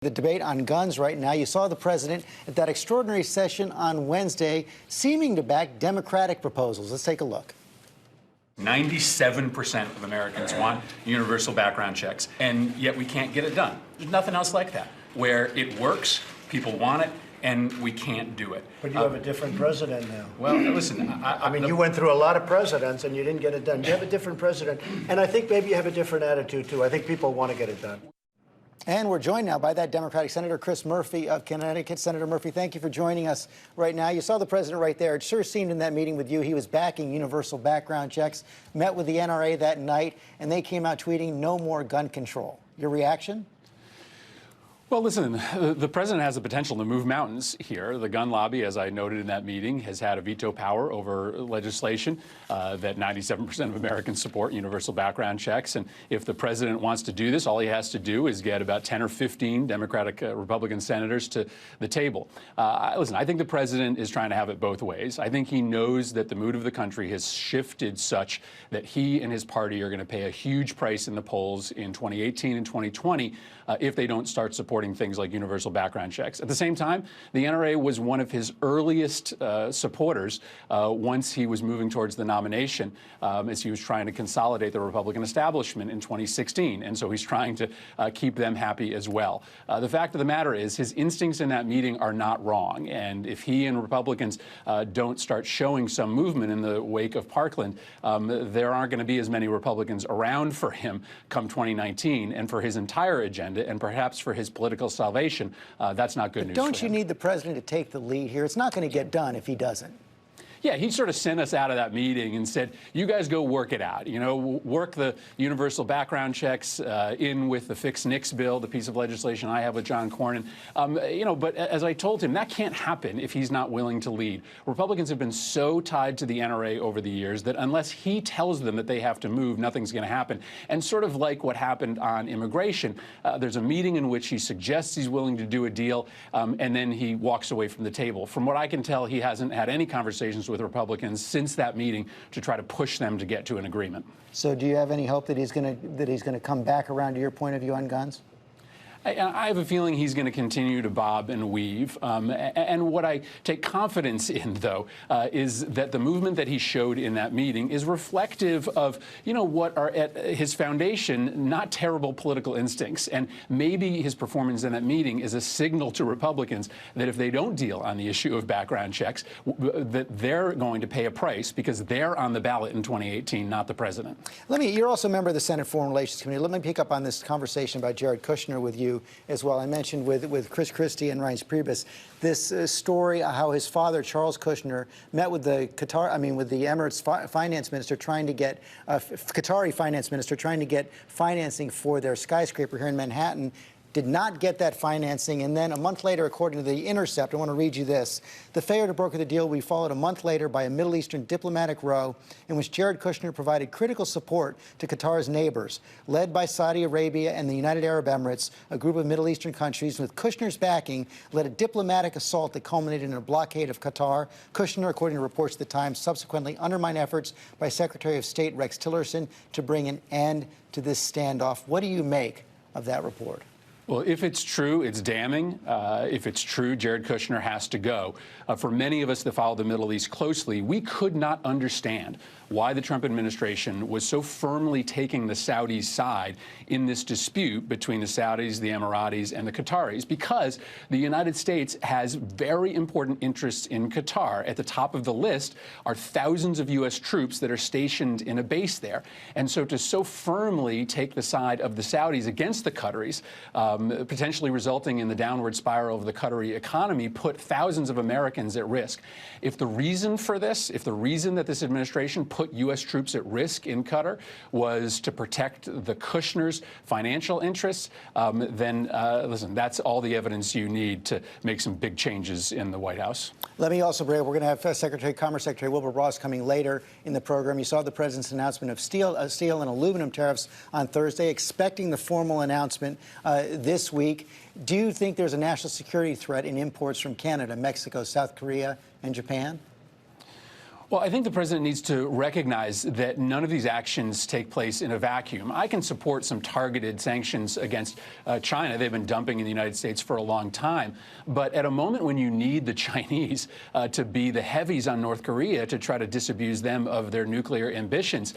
The debate on guns right now. You saw the president at that extraordinary session on Wednesday seeming to back Democratic proposals. Let's take a look. 97% of Americans want universal background checks, and yet we can't get it done. There's nothing else like that, where it works, people want it, and we can't do it. But you have a different president now. Well, listen, I mean, you went through a lot of presidents and you didn't get it done. You have a different president, and I think maybe you have a different attitude, too. I think people want to get it done. And we're joined now by that Democratic Senator Chris Murphy of Connecticut. Senator Murphy, thank you for joining us right now. You saw the president right there. It sure seemed in that meeting with you he was backing universal background checks, met with the NRA that night, and they came out tweeting no more gun control. Your reaction? Well, listen, the president has the potential to move mountains here. The gun lobby, as I noted in that meeting, has had a veto power over legislation that 97% of Americans support, universal background checks. And if the president wants to do this, all he has to do is get about 10 or 15 Democratic Republican senators to the table. Listen, I think the president is trying to have it both ways. I think he knows that the mood of the country has shifted such that he and his party are going to pay a huge price in the polls in 2018 and 2020 if they don't start supporting things like universal background checks. At the same time, the NRA was one of his earliest supporters once he was moving towards the nomination, as he was trying to consolidate the Republican establishment in 2016. And so he's trying to keep them happy as well. The fact of the matter is his instincts in that meeting are not wrong. And if he and Republicans don't start showing some movement in the wake of Parkland, there aren't going to be as many Republicans around for him come 2019 and for his entire agenda and perhaps for his political salvation. That's not good news for him. Don't you need the president to take the lead here? It's not going to get done if he doesn't. Yeah, he sort of sent us out of that meeting and said, you guys go work it out. You know, work the universal background checks in with the Fix NICS bill, the piece of legislation I have with John Cornyn. You know, but as I told him, that can't happen if he's not willing to lead. Republicans have been so tied to the NRA over the years that unless he tells them that they have to move, nothing's going to happen. And sort of like what happened on immigration, there's a meeting in which he suggests he's willing to do a deal, and then he walks away from the table. From what I can tell, he hasn't had any conversations with Republicans since that meeting to try to push them to get to an agreement. So do you have any hope that he's going to come back around to your point of view on guns? I have a feeling he's going to continue to bob and weave. And what I take confidence in, though, is that the movement that he showed in that meeting is reflective of, you know, what are at his foundation not terrible political instincts. And maybe his performance in that meeting is a signal to Republicans that if they don't deal on the issue of background checks, that they're going to pay a price because they're on the ballot in 2018, not the president. You're also a member of the Senate Foreign Relations Committee. Let me pick up on this conversation about Jared Kushner with you as well. I mentioned with Chris Christie and Reince Priebus this story how his father Charles Kushner met with the Emirates finance minister trying to get Qatari finance minister trying to get financing for their skyscraper here in Manhattan. Did not get that financing, and then a month later, according to The Intercept, I want to read you this. The failure to broker the deal will be followed a month later by a Middle Eastern diplomatic row in which Jared Kushner provided critical support to Qatar's neighbors, led by Saudi Arabia and the United Arab Emirates, a group of Middle Eastern countries. With Kushner's backing, led a diplomatic assault that culminated in a blockade of Qatar. Kushner, according to reports at the time, subsequently undermined efforts by Secretary of State Rex Tillerson to bring an end to this standoff. What do you make of that report? Well, if it's true, it's damning. If it's true, Jared Kushner has to go. For many of us that follow the Middle East closely, we could not understand why the Trump administration was so firmly taking the Saudis' side in this dispute between the Saudis, the Emiratis, and the Qataris, because the United States has very important interests in Qatar. At the top of the list are thousands of U.S. troops that are stationed in a base there. And so to so firmly take the side of the Saudis against the Qataris, potentially resulting in the downward spiral of the Qatari economy, put thousands of Americans at risk. If the reason for this, if the reason that this administration put U.S. troops at risk in Qatar was to protect the Kushners' financial interests, then listen, that's all the evidence you need to make some big changes in the White House. Let me also bring up, we're going to have Commerce Secretary Wilbur Ross coming later in the program. You saw the president's announcement of steel and aluminum tariffs on Thursday, expecting the formal announcement this week. Do you think there's a national security threat in imports from Canada, Mexico, South Korea, and Japan? Well, I think the president needs to recognize that none of these actions take place in a vacuum. I can support some targeted sanctions against China. They've been dumping in the United States for a long time. But at a moment when you need the Chinese to be the heavies on North Korea to try to disabuse them of their nuclear ambitions,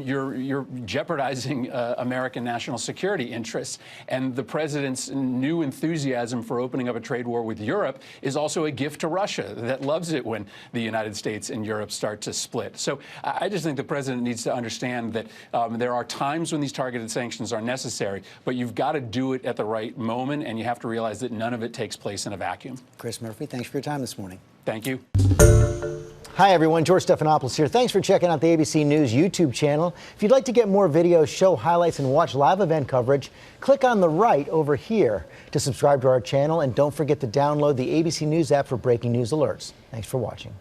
you're jeopardizing American national security interests. And the president's new enthusiasm for opening up a trade war with Europe is also a gift to Russia that loves it when the United States and Europe start to split. So I just think the president needs to understand that there are times when these targeted sanctions are necessary, but you've got to do it at the right moment, and you have to realize that none of it takes place in a vacuum. Chris Murphy, thanks for your time this morning. Thank you. Hi, everyone. George Stephanopoulos here. Thanks for checking out the ABC News YouTube channel. If you'd like to get more videos, show highlights, and watch live event coverage, click on the right over here to subscribe to our channel. And don't forget to download the ABC News app for breaking news alerts. Thanks for watching.